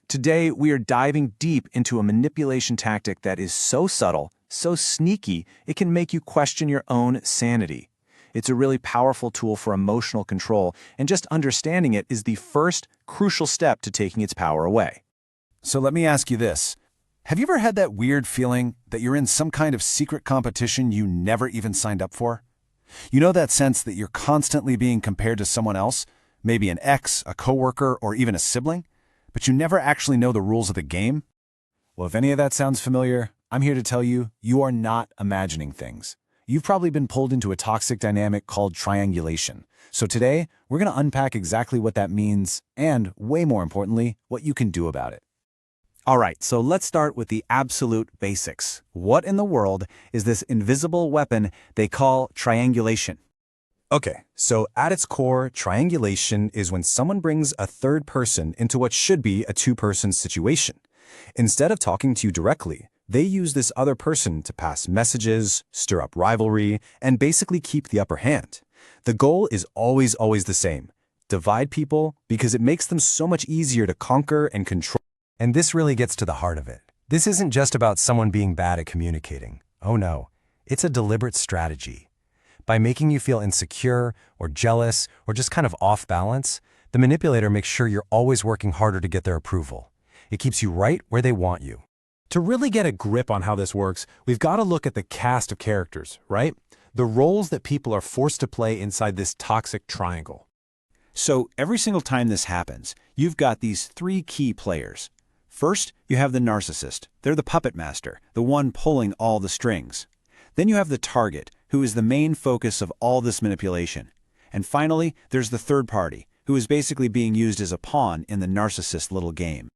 Today, we are diving deep into a manipulation tactic that is so subtle, so sneaky, it can make you question your own sanity. It's a really powerful tool for emotional control, and just understanding it is the first crucial step to taking its power away. So let me ask you this. Have you ever had that weird feeling that you're in some kind of secret competition you never even signed up for? You know that sense that you're constantly being compared to someone else, maybe an ex, a coworker, or even a sibling, but you never actually know the rules of the game? Well, if any of that sounds familiar, I'm here to tell you, you are not imagining things. You've probably been pulled into a toxic dynamic called triangulation. So today, we're going to unpack exactly what that means and, way more importantly, what you can do about it. All right, so let's start with the absolute basics. What in the world is this invisible weapon they call triangulation? Okay, so at its core, triangulation is when someone brings a third person into what should be a two-person situation. Instead of talking to you directly, they use this other person to pass messages, stir up rivalry, and basically keep the upper hand. The goal is always the same. Divide people because it makes them so much easier to conquer and control. And this really gets to the heart of it. This isn't just about someone being bad at communicating. Oh no, it's a deliberate strategy. By making you feel insecure or jealous or just kind of off balance, the manipulator makes sure you're always working harder to get their approval. It keeps you right where they want you. To really get a grip on how this works, we've got to look at the cast of characters, right? The roles that people are forced to play inside this toxic triangle. So every single time this happens, you've got these three key players. First, you have the narcissist. They're the puppet master, the one pulling all the strings. Then you have the target, who is the main focus of all this manipulation. And finally, there's the third party, who is basically being used as a pawn in the narcissist little game.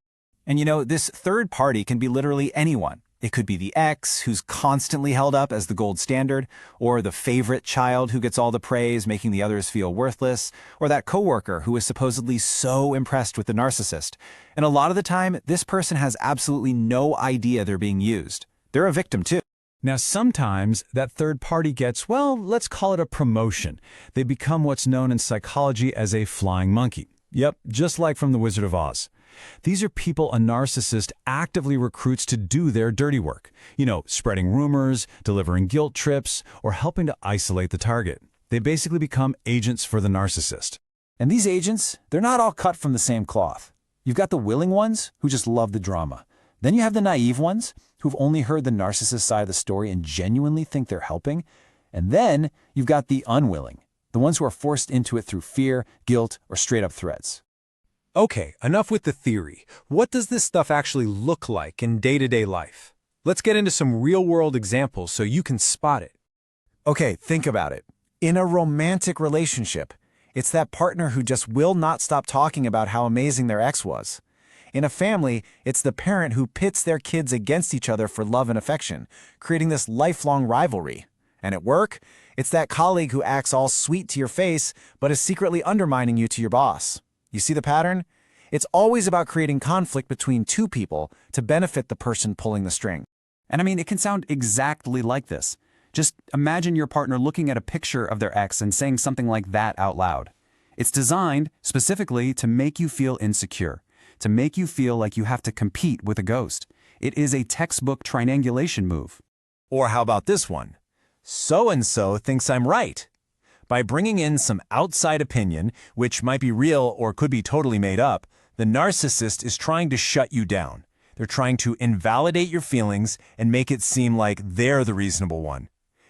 And you know, this third party can be literally anyone. It could be the ex, who's constantly held up as the gold standard, or the favorite child who gets all the praise, making the others feel worthless, or that coworker who is supposedly so impressed with the narcissist. And a lot of the time, this person has absolutely no idea they're being used. They're a victim too. Now, sometimes that third party gets, well, let's call it a promotion. They become what's known in psychology as a flying monkey. Yep, just like from The Wizard of Oz. These are people a narcissist actively recruits to do their dirty work. You know, spreading rumors, delivering guilt trips, or helping to isolate the target. They basically become agents for the narcissist. And these agents, they're not all cut from the same cloth. You've got the willing ones who just love the drama. Then you have the naive ones who've only heard the narcissist side of the story and genuinely think they're helping. And then you've got the unwilling, the ones who are forced into it through fear, guilt, or straight-up threats. Okay, enough with the theory. What does this stuff actually look like in day-to-day life? Let's get into some real-world examples so you can spot it. Okay, think about it. In a romantic relationship, it's that partner who just will not stop talking about how amazing their ex was. In a family, it's the parent who pits their kids against each other for love and affection, creating this lifelong rivalry. And at work, it's that colleague who acts all sweet to your face, but is secretly undermining you to your boss. You see the pattern? It's always about creating conflict between two people to benefit the person pulling the string. And I mean, it can sound exactly like this. Just imagine your partner looking at a picture of their ex and saying something like that out loud. It's designed specifically to make you feel insecure, to make you feel like you have to compete with a ghost. It is a textbook triangulation move. Or how about this one? So-and-so thinks I'm right. By bringing in some outside opinion, which might be real or could be totally made up, the narcissist is trying to shut you down. They're trying to invalidate your feelings and make it seem like they're the reasonable one.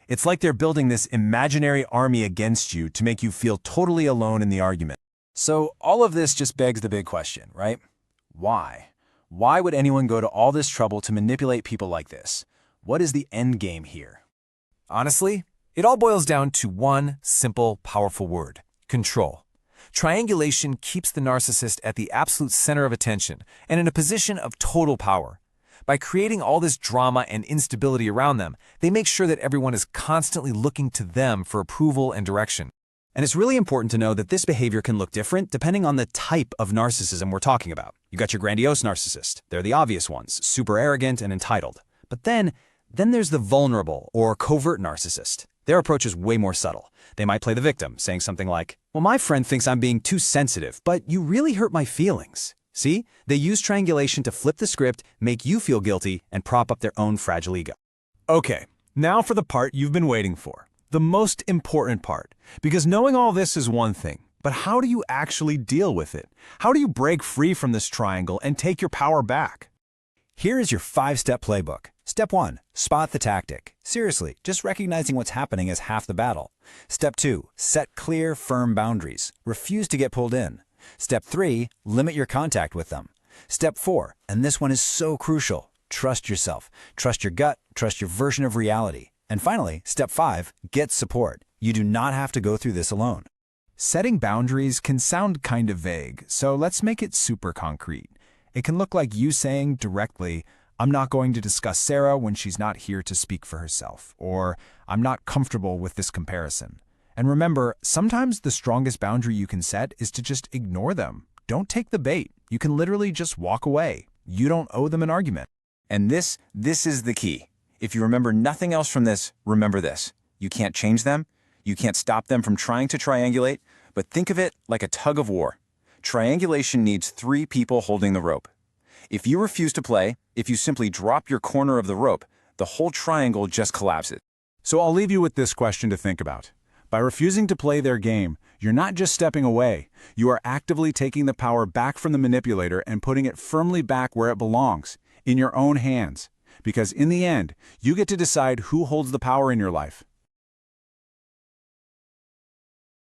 It's like they're building this imaginary army against you to make you feel totally alone in the argument. So all of this just begs the big question, right? Why? Why would anyone go to all this trouble to manipulate people like this? What is the end game here? Honestly, it all boils down to one simple, powerful word: control. Triangulation keeps the narcissist at the absolute center of attention and in a position of total power. By creating all this drama and instability around them, they make sure that everyone is constantly looking to them for approval and direction. And it's really important to know that this behavior can look different depending on the type of narcissism we're talking about. You got your grandiose narcissist. They're the obvious ones, super arrogant and entitled. But then there's the vulnerable or covert narcissist. Their approach is way more subtle. They might play the victim, saying something like, "Well, my friend thinks I'm being too sensitive, but you really hurt my feelings. See? They use triangulation to flip the script, make you feel guilty, and prop up their own fragile ego. Okay, now for the part you've been waiting for. The most important part. Because knowing all this is one thing, but how do you actually deal with it? How do you break free from this triangle and take your power back? Here is your 5-step playbook. Step 1. Spot the tactic. Seriously, just recognizing what's happening is half the battle. Step 2. Set clear, firm boundaries. Refuse to get pulled in. Step 3. Limit your contact with them. Step 4, and this one is so crucial, trust yourself. Trust your gut, trust your version of reality. And finally, step 5, get support. You do not have to go through this alone. Setting boundaries can sound kind of vague, so let's make it super concrete. It can look like you saying directly, I'm not going to discuss Sarah when she's not here to speak for herself, or I'm not comfortable with this comparison. And remember, sometimes the strongest boundary you can set is to just ignore them. Don't take the bait. You can literally just walk away. You don't owe them an argument. And this is the key. If you remember nothing else from this, remember this. You can't change them. You can't stop them from trying to triangulate, but think of it like a tug of war. Triangulation needs 3 people holding the rope. If you refuse to play, if you simply drop your corner of the rope, the whole triangle just collapses. So I'll leave you with this question to think about. By refusing to play their game, you're not just stepping away. You are actively taking the power back from the manipulator and putting it firmly back where it belongs, in your own hands. Because in the end, you get to decide who holds the power in your life.